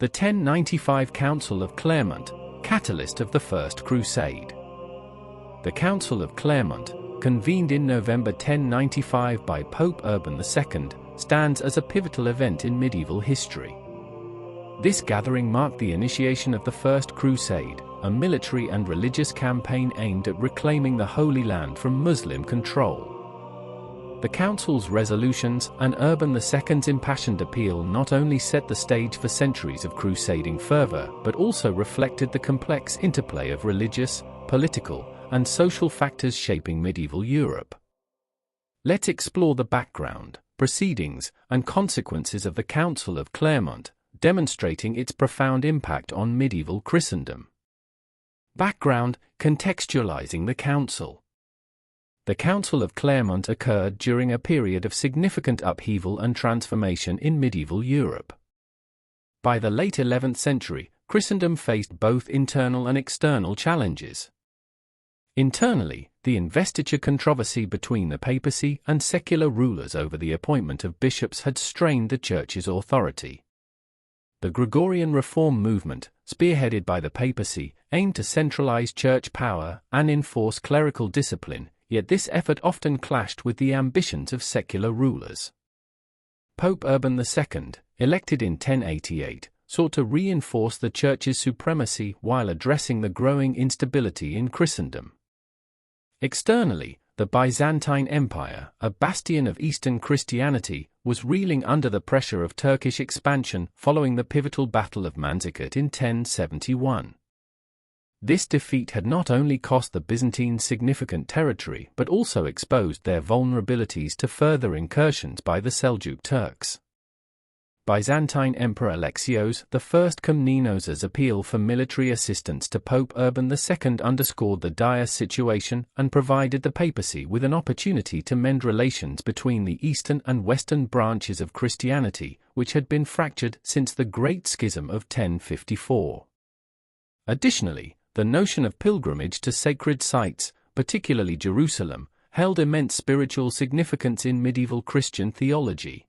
The 1095 Council of Clermont, catalyst of the First Crusade. The Council of Clermont, convened in November 1095 by Pope Urban II, stands as a pivotal event in medieval history. This gathering marked the initiation of the First Crusade, a military and religious campaign aimed at reclaiming the Holy Land from Muslim control. The Council's resolutions and Urban II's impassioned appeal not only set the stage for centuries of crusading fervor, but also reflected the complex interplay of religious, political, and social factors shaping medieval Europe. Let's explore the background, proceedings, and consequences of the Council of Clermont, demonstrating its profound impact on medieval Christendom. Background: contextualizing the Council. The Council of Clermont occurred during a period of significant upheaval and transformation in medieval Europe. By the late 11th century, Christendom faced both internal and external challenges. Internally, the investiture controversy between the papacy and secular rulers over the appointment of bishops had strained the Church's authority. The Gregorian reform movement, spearheaded by the papacy, aimed to centralize church power and enforce clerical discipline, yet this effort often clashed with the ambitions of secular rulers. Pope Urban II, elected in 1088, sought to reinforce the Church's supremacy while addressing the growing instability in Christendom. Externally, the Byzantine Empire, a bastion of Eastern Christianity, was reeling under the pressure of Turkish expansion following the pivotal Battle of Manzikert in 1071. This defeat had not only cost the Byzantines significant territory but also exposed their vulnerabilities to further incursions by the Seljuk Turks. Byzantine Emperor Alexios I Komnenos's appeal for military assistance to Pope Urban II underscored the dire situation and provided the papacy with an opportunity to mend relations between the eastern and western branches of Christianity, which had been fractured since the Great Schism of 1054. Additionally, the notion of pilgrimage to sacred sites, particularly Jerusalem, held immense spiritual significance in medieval Christian theology.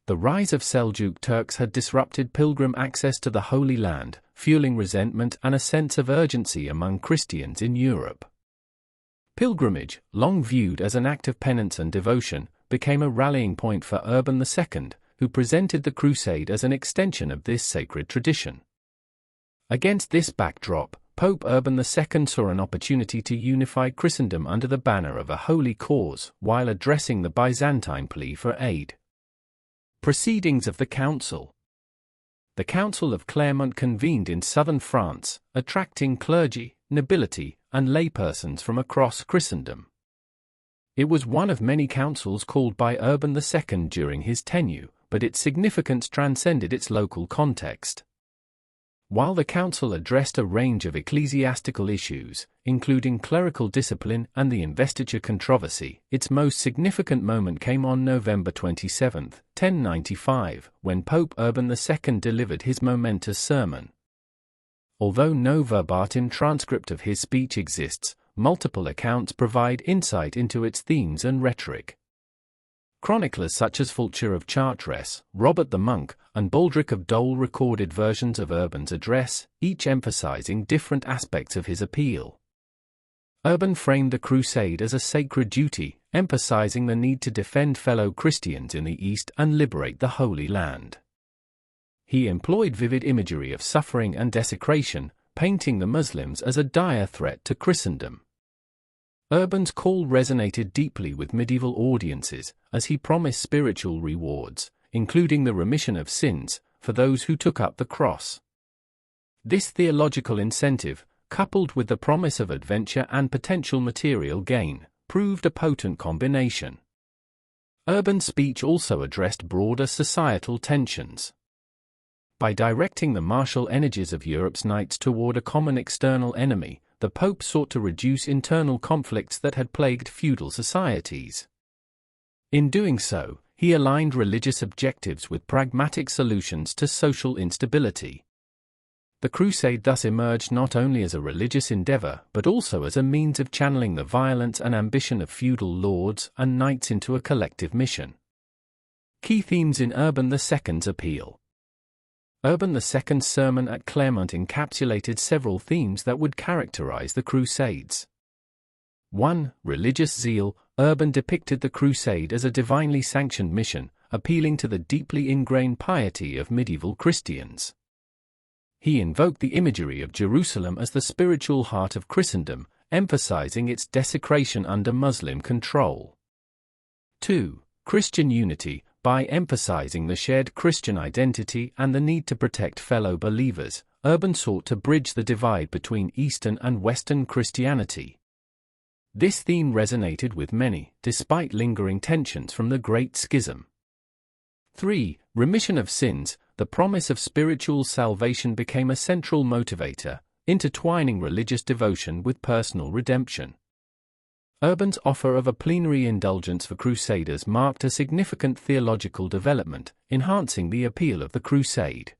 The rise of Seljuk Turks had disrupted pilgrim access to the Holy Land, fueling resentment and a sense of urgency among Christians in Europe. Pilgrimage, long viewed as an act of penance and devotion, became a rallying point for Urban II, who presented the crusade as an extension of this sacred tradition. Against this backdrop, Pope Urban II saw an opportunity to unify Christendom under the banner of a holy cause, while addressing the Byzantine plea for aid. Proceedings of the Council. The Council of Clermont convened in southern France, attracting clergy, nobility, and laypersons from across Christendom. It was one of many councils called by Urban II during his tenure, but its significance transcended its local context. While the council addressed a range of ecclesiastical issues, including clerical discipline and the investiture controversy, its most significant moment came on November 27, 1095, when Pope Urban II delivered his momentous sermon. Although no verbatim transcript of his speech exists, multiple accounts provide insight into its themes and rhetoric. Chroniclers such as Fulcher of Chartres, Robert the Monk, and Baldric of Dole recorded versions of Urban's address, each emphasizing different aspects of his appeal. Urban framed the crusade as a sacred duty, emphasizing the need to defend fellow Christians in the East and liberate the Holy Land. He employed vivid imagery of suffering and desecration, painting the Muslims as a dire threat to Christendom. Urban's call resonated deeply with medieval audiences, as he promised spiritual rewards, including the remission of sins, for those who took up the cross. This theological incentive, coupled with the promise of adventure and potential material gain, proved a potent combination. Urban's speech also addressed broader societal tensions. By directing the martial energies of Europe's knights toward a common external enemy, the Pope sought to reduce internal conflicts that had plagued feudal societies. In doing so, he aligned religious objectives with pragmatic solutions to social instability. The crusade thus emerged not only as a religious endeavor but also as a means of channeling the violence and ambition of feudal lords and knights into a collective mission. Key themes in Urban II's appeal. Urban II's sermon at Clermont encapsulated several themes that would characterize the Crusades. 1. Religious zeal. Urban depicted the crusade as a divinely sanctioned mission, appealing to the deeply ingrained piety of medieval Christians. He invoked the imagery of Jerusalem as the spiritual heart of Christendom, emphasizing its desecration under Muslim control. 2. Christian unity. By emphasizing the shared Christian identity and the need to protect fellow believers, Urban sought to bridge the divide between Eastern and Western Christianity. This theme resonated with many, despite lingering tensions from the Great Schism. 3. Remission of sins. The promise of spiritual salvation became a central motivator, intertwining religious devotion with personal redemption. Urban's offer of a plenary indulgence for crusaders marked a significant theological development, enhancing the appeal of the crusade.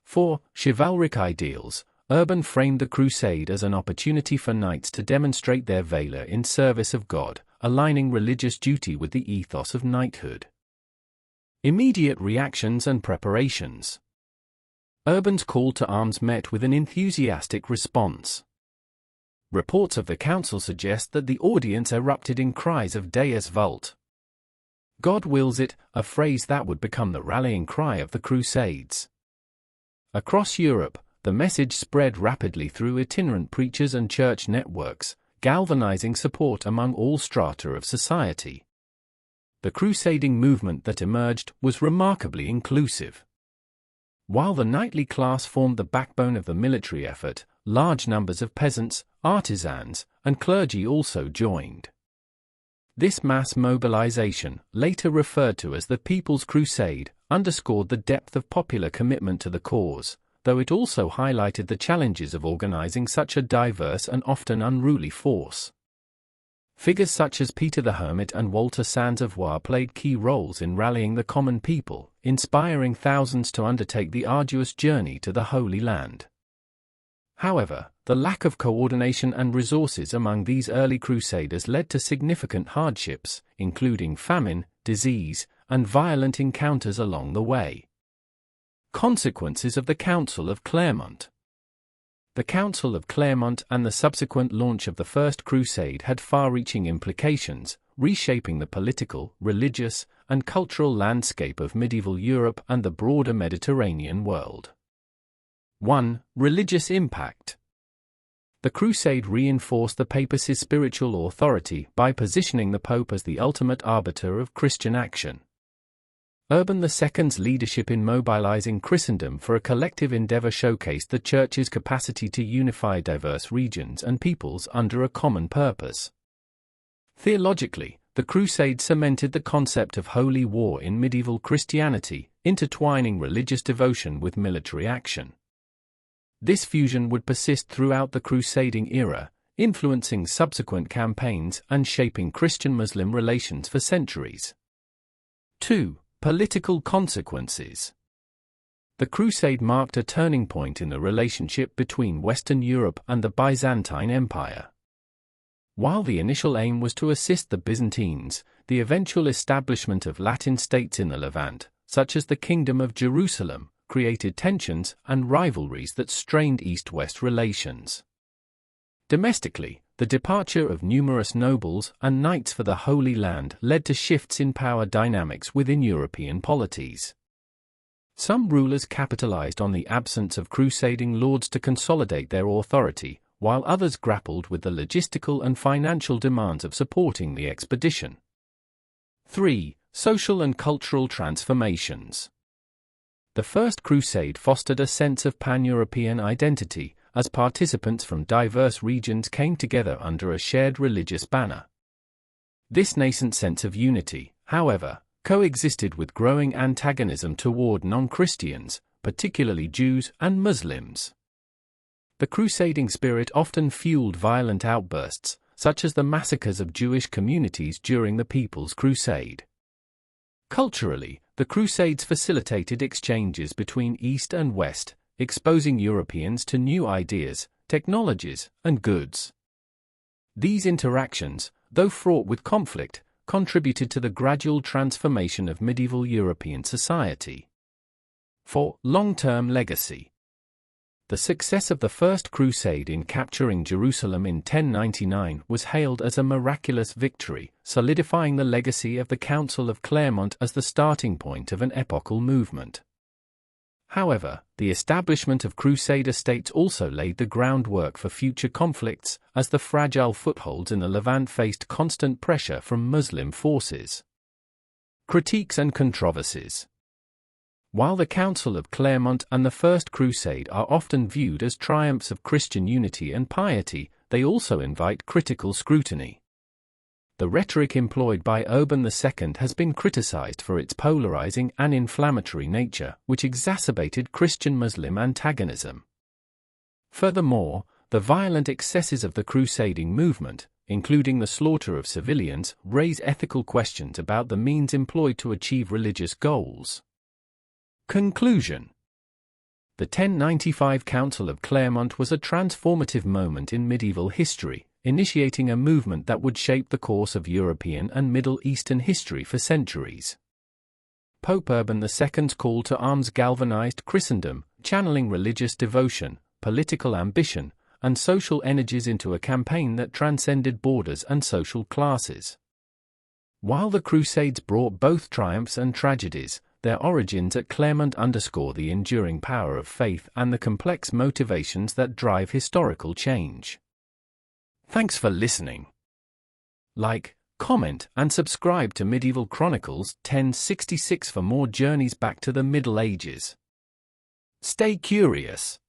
4. Chivalric ideals. Urban framed the crusade as an opportunity for knights to demonstrate their valor in service of God, aligning religious duty with the ethos of knighthood. Immediate reactions and preparations. Urban's call to arms met with an enthusiastic response. Reports of the council suggest that the audience erupted in cries of Deus vult. God wills it, a phrase that would become the rallying cry of the Crusades. Across Europe, the message spread rapidly through itinerant preachers and church networks, galvanizing support among all strata of society. The crusading movement that emerged was remarkably inclusive. While the knightly class formed the backbone of the military effort, large numbers of peasants, artisans, and clergy also joined. This mass mobilization, later referred to as the People's Crusade, underscored the depth of popular commitment to the cause, though it also highlighted the challenges of organizing such a diverse and often unruly force. Figures such as Peter the Hermit and Walter Sans-Avoir played key roles in rallying the common people, inspiring thousands to undertake the arduous journey to the Holy Land. However, the lack of coordination and resources among these early crusaders led to significant hardships, including famine, disease, and violent encounters along the way. Consequences of the Council of Clermont. The Council of Clermont and the subsequent launch of the First Crusade had far-reaching implications, reshaping the political, religious, and cultural landscape of medieval Europe and the broader Mediterranean world. 1. Religious impact. The Crusade reinforced the papacy's spiritual authority by positioning the Pope as the ultimate arbiter of Christian action. Urban II's leadership in mobilizing Christendom for a collective endeavor showcased the Church's capacity to unify diverse regions and peoples under a common purpose. Theologically, the Crusade cemented the concept of holy war in medieval Christianity, intertwining religious devotion with military action. This fusion would persist throughout the crusading era, influencing subsequent campaigns and shaping Christian-Muslim relations for centuries. 2. Political consequences. The Crusade marked a turning point in the relationship between Western Europe and the Byzantine Empire. While the initial aim was to assist the Byzantines, the eventual establishment of Latin states in the Levant, such as the Kingdom of Jerusalem, created tensions and rivalries that strained East-West relations. Domestically, the departure of numerous nobles and knights for the Holy Land led to shifts in power dynamics within European polities. Some rulers capitalized on the absence of crusading lords to consolidate their authority, while others grappled with the logistical and financial demands of supporting the expedition. 3. Social and cultural transformations. The First Crusade fostered a sense of pan-European identity, as participants from diverse regions came together under a shared religious banner. This nascent sense of unity, however, coexisted with growing antagonism toward non-Christians, particularly Jews and Muslims. The crusading spirit often fueled violent outbursts, such as the massacres of Jewish communities during the People's Crusade. Culturally, the Crusades facilitated exchanges between East and West, exposing Europeans to new ideas, technologies, and goods. These interactions, though fraught with conflict, contributed to the gradual transformation of medieval European society. 4. Long-term legacy. The success of the First Crusade in capturing Jerusalem in 1099 was hailed as a miraculous victory, solidifying the legacy of the Council of Clermont as the starting point of an epochal movement. However, the establishment of Crusader states also laid the groundwork for future conflicts, as the fragile footholds in the Levant faced constant pressure from Muslim forces. Critiques and controversies. While the Council of Clermont and the First Crusade are often viewed as triumphs of Christian unity and piety, they also invite critical scrutiny. The rhetoric employed by Urban II has been criticized for its polarizing and inflammatory nature, which exacerbated Christian-Muslim antagonism. Furthermore, the violent excesses of the crusading movement, including the slaughter of civilians, raise ethical questions about the means employed to achieve religious goals. Conclusion. The 1095 Council of Clermont was a transformative moment in medieval history, initiating a movement that would shape the course of European and Middle Eastern history for centuries. Pope Urban II's call to arms galvanized Christendom, channeling religious devotion, political ambition, and social energies into a campaign that transcended borders and social classes. While the Crusades brought both triumphs and tragedies, their origins at Clermont underscore the enduring power of faith and the complex motivations that drive historical change. Thanks for listening. Like, comment, and subscribe to Medieval Chronicles 1066 for more journeys back to the Middle Ages. Stay curious.